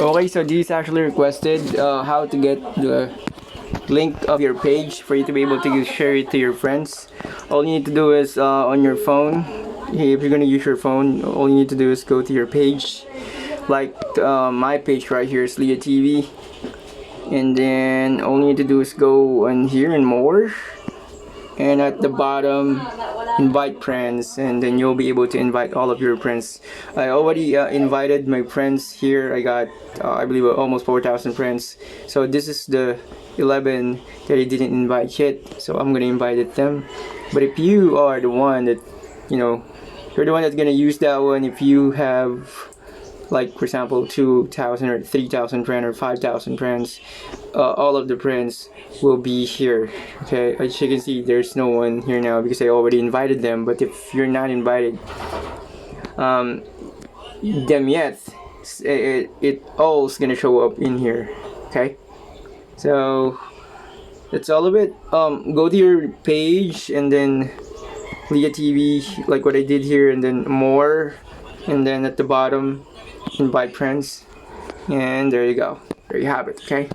Okay, so this actually requested how to get the link of your page for you to be able to share it to your friends. All you need to do is on your phone. If you're gonna use your phone, all you need to do is go to your page, like my page right here is Leah TV, and then all you need to do is go on here and more, and at the bottom invite friends, and then you'll be able to invite all of your friends. I already invited my friends here. I got I believe almost 4,000 friends, so this is the 11 that I didn't invite yet, so I'm gonna invite them. But if you are the one that, you know, you're the one that's gonna use that one, if you have, like for example, 2,000 or 3,000 friends or 5,000 friends, all of the friends will be here. Okay, as you can see, there's no one here now because I already invited them. But if you're not invited them yet, it all is gonna show up in here. Okay, so that's all of it. Go to your page and then Leah TV, like what I did here, and then more, and then at the bottom invite friends, and there you go, there you have it. Okay.